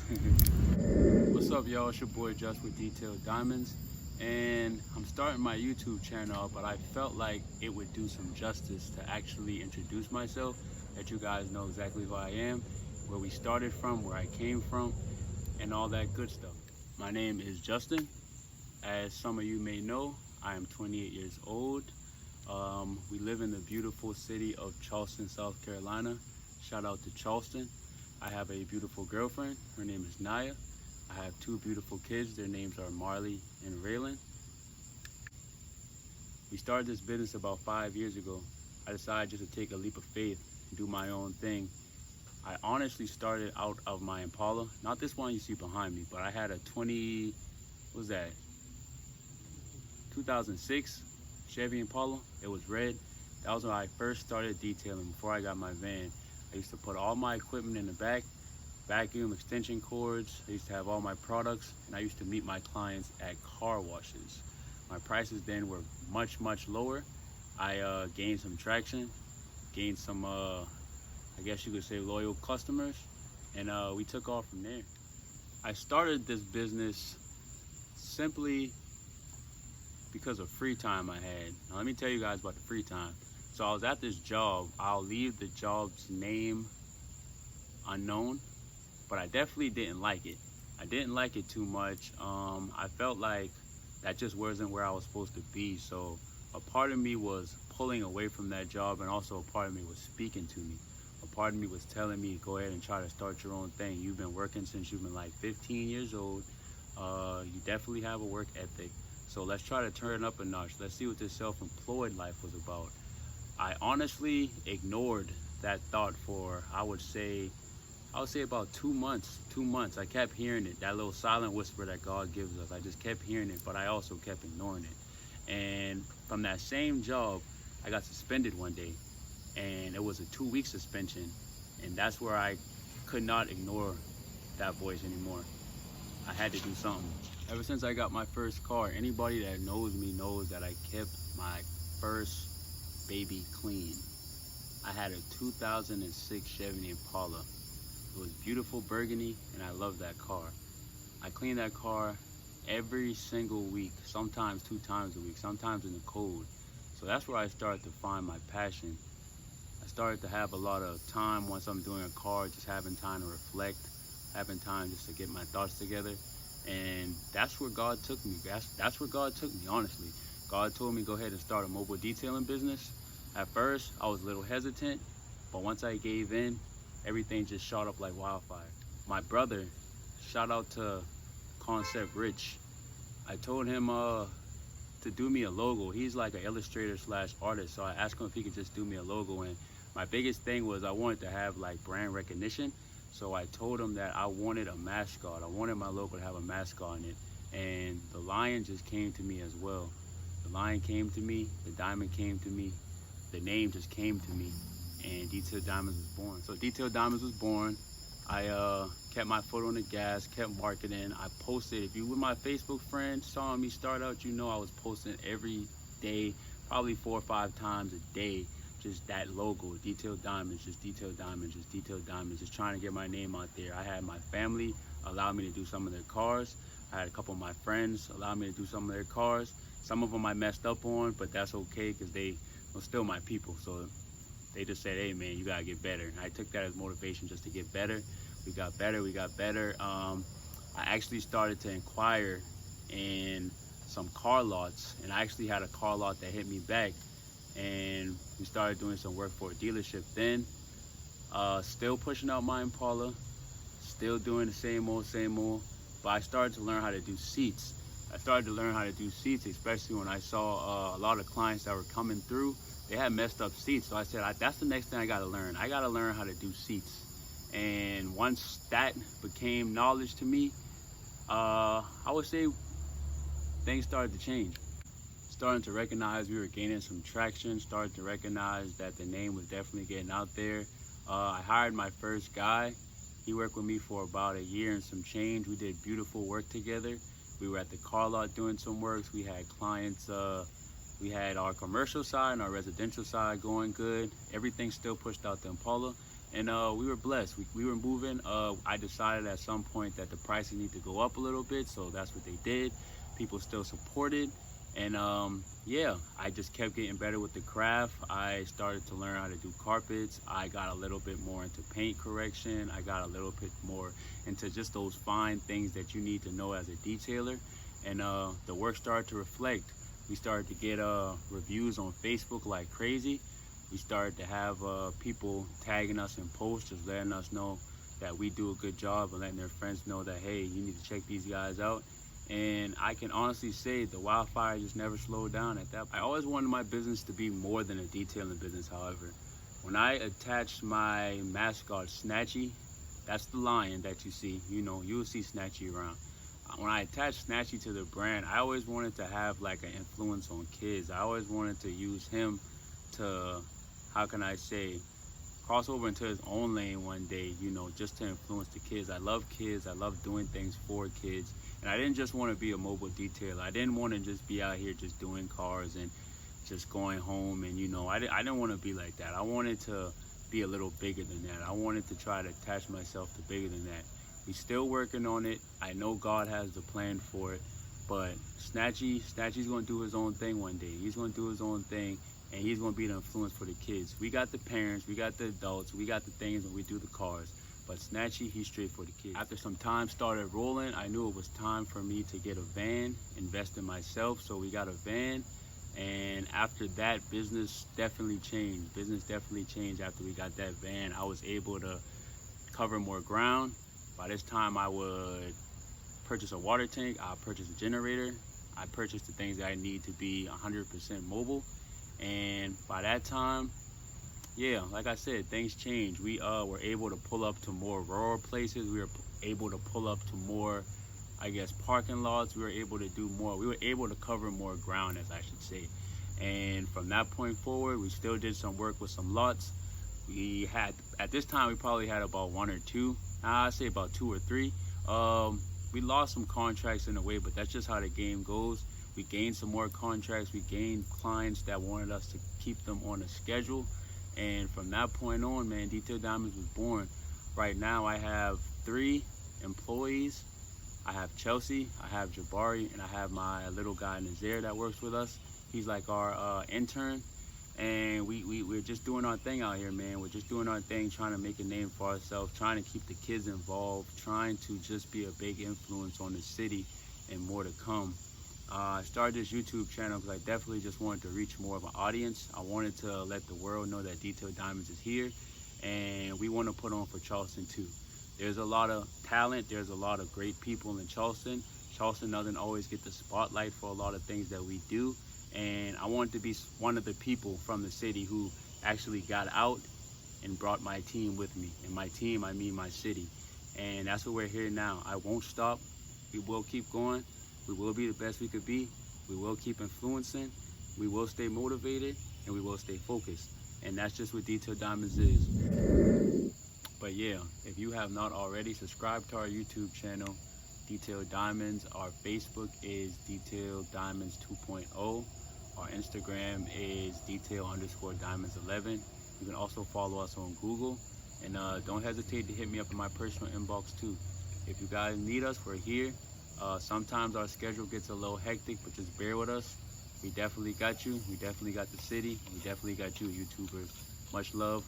What's up, y'all? It's your boy Just with Detailed Diamonds, and I'm starting my YouTube channel, but I felt like it would do some justice to actually introduce myself, that you guys know exactly who I am, where we started from, where I came from, and all that good stuff. My name is Justin. As some of you may know, I am 28 years old. We live in the beautiful city of Charleston, South Carolina. Shout out to Charleston. I have a beautiful girlfriend. Her name is Naya. I have two beautiful kids. Their names are Marley and Raylan. We started this business about 5 years ago. I decided just to take a leap of faith and do my own thing. I honestly started out of my Impala, not this one you see behind me, but I had a 2006 Chevy Impala. It was red. That was when I first started detailing before I got my van. I used to put all my equipment in the back, vacuum, extension cords. I used to have all my products, and I used to meet my clients at car washes. My prices then were much, much lower. I gained some traction, gained some, I guess you could say, loyal customers, and we took off from there. I started this business simply because of free time I had. Now let me tell you guys about the free time. So I was at this job. I'll leave the job's name unknown, but I definitely didn't like it. I didn't like it too much. I felt like that just wasn't where I was supposed to be. So a part of me was pulling away from that job, and also a part of me was speaking to me. A part of me was telling me, go ahead and try to start your own thing. You've been working since you've been like 15 years old. You definitely have a work ethic. So let's try to turn it up a notch. Let's see what this self-employed life was about. I honestly ignored that thought for, I would say about 2 months. 2 months. I kept hearing it, that little silent whisper that God gives us. I just kept hearing it, but I also kept ignoring it. And from that same job, I got suspended one day, and it was a 2-week suspension. And that's where I could not ignore that voice anymore. I had to do something. Ever since I got my first car, anybody that knows me knows that I kept my first baby clean. I had a 2006 Chevy Impala. It was beautiful burgundy, and I love that car. I clean that car every single week, sometimes 2 times a week, sometimes in the cold. So that's where I started to find my passion. I started to have a lot of time once I'm doing a car, just having time to reflect, having time just to get my thoughts together. And that's where God took me. That's where God took me, honestly. God told me go ahead and start a mobile detailing business. At first, I was a little hesitant, but once I gave in, everything just shot up like wildfire. My brother, shout out to Concept Rich. I told him to do me a logo. He's like an illustrator slash artist, so I asked him if he could just do me a logo. And my biggest thing was I wanted to have like brand recognition. So I told him that I wanted a mascot. I wanted my logo to have a mascot in it. And the lion just came to me as well. The lion came to me, the diamond came to me, the name just came to me, and Detailed Diamonds was born. So Detailed Diamonds was born. I kept my foot on the gas, kept marketing. I posted. If you were my Facebook friend, saw me start out, you know I was posting every day, probably 4 or 5 times a day. Just that logo, Detailed Diamonds, just Detailed Diamonds, just Detailed Diamonds, just trying to get my name out there. I had my family allow me to do some of their cars. I had a couple of my friends allow me to do some of their cars. Some of them I messed up on, but that's okay because they were still my people. So they just said, hey man, you gotta get better. And I took that as motivation just to get better. We got better, we got better. I actually started to inquire in some car lots, and I actually had a car lot that hit me back, and we started doing some work for a dealership then. Still pushing out my Impala, still doing the same old, but I started to learn how to do seats. Especially when I saw a lot of clients that were coming through, they had messed up seats. So I said, that's the next thing I gotta learn. I gotta learn how to do seats. And once that became knowledge to me, I would say things started to change. Starting to recognize we were gaining some traction, started to recognize that the name was definitely getting out there. I hired my first guy. He worked with me for about a year and some change. We did beautiful work together. We were at the car lot doing some works. We had clients, we had our commercial side and our residential side going good. Everything still pushed out the Impala. and we were blessed. We were moving. I decided at some point that the prices need to go up a little bit, so that's what they did. People still supported, and yeah, I just kept getting better with the craft. I started to learn how to do carpets. I got a little bit more into paint correction. I got a little bit more into just those fine things that you need to know as a detailer, and the work started to reflect. We started to get reviews on Facebook like crazy. We started to have people tagging us in posts, just letting us know that we do a good job and letting their friends know that, hey, you need to check these guys out. And I can honestly say the wildfire just never slowed down at that. I always wanted my business to be more than a detailing business, however. When I attached my mascot, Snatchy, that's the lion that you see, you know, you'll see Snatchy around. When I attached Snatchy to the brand, I always wanted to have like an influence on kids. I always wanted to use him to, how can I say, cross over into his own lane one day, you know, just to influence the kids. I love kids. I love doing things for kids. And I didn't just want to be a mobile detailer. I didn't want to just be out here just doing cars and just going home. And, you know, I didn't want to be like that. I wanted to be a little bigger than that. I wanted to try to attach myself to bigger than that. We still working on it. I know God has the plan for it. But Snatchy's going to do his own thing one day. He's going to do his own thing. And he's going to be the influence for the kids. We got the parents, we got the adults, we got the things when we do the cars. But Snatchy, he's straight for the kids. After some time started rolling, I knew it was time for me to get a van, invest in myself. So we got a van. And after that, business definitely changed. Business definitely changed after we got that van. I was able to cover more ground. By this time, I would purchase a water tank. I purchased a generator. I purchased the things that I need to be 100% mobile. And by that time, yeah, like I said, things changed. We were able to pull up to more rural places. We were able to pull up to more, I guess, parking lots. We were able to do more. We were able to cover more ground, as I should say. And from that point forward, we still did some work with some lots. We had, at this time, we probably had about one or two. I'd say about two or three. We lost some contracts in a way, but that's just how the game goes. We gained some more contracts. We gained clients that wanted us to keep them on a schedule. And from that point on, man, Detail Diamonds was born. Right now, I have 3 employees. I have Chelsea, I have Jabari, and I have my little guy, Nazir, that works with us. He's like our intern. And we're just doing our thing out here, man. We're just doing our thing, trying to make a name for ourselves, trying to keep the kids involved, trying to just be a big influence on the city and more to come. I started this YouTube channel because I definitely just wanted to reach more of an audience. I wanted to let the world know that Detail Diamonds is here, and we want to put on for Charleston too. There's a lot of talent. There's a lot of great people in Charleston. Charleston doesn't always get the spotlight for a lot of things that we do, and I wanted to be one of the people from the city who actually got out and brought my team with me. And my team, I mean my city. And that's what we're here now. I won't stop. We will keep going. We will be the best we could be. We will keep influencing. We will stay motivated, and we will stay focused. And that's just what Detail Diamonds is. But yeah, if you have not already, subscribe to our YouTube channel, Detail Diamonds. Our Facebook is Detail Diamonds 2.0. Our Instagram is Detail_Diamonds11. You can also follow us on Google. And don't hesitate to hit me up in my personal inbox too. If you guys need us, we're here. Sometimes our schedule gets a little hectic, but just bear with us. We definitely got you. We definitely got the city. We definitely got you, YouTubers. Much love.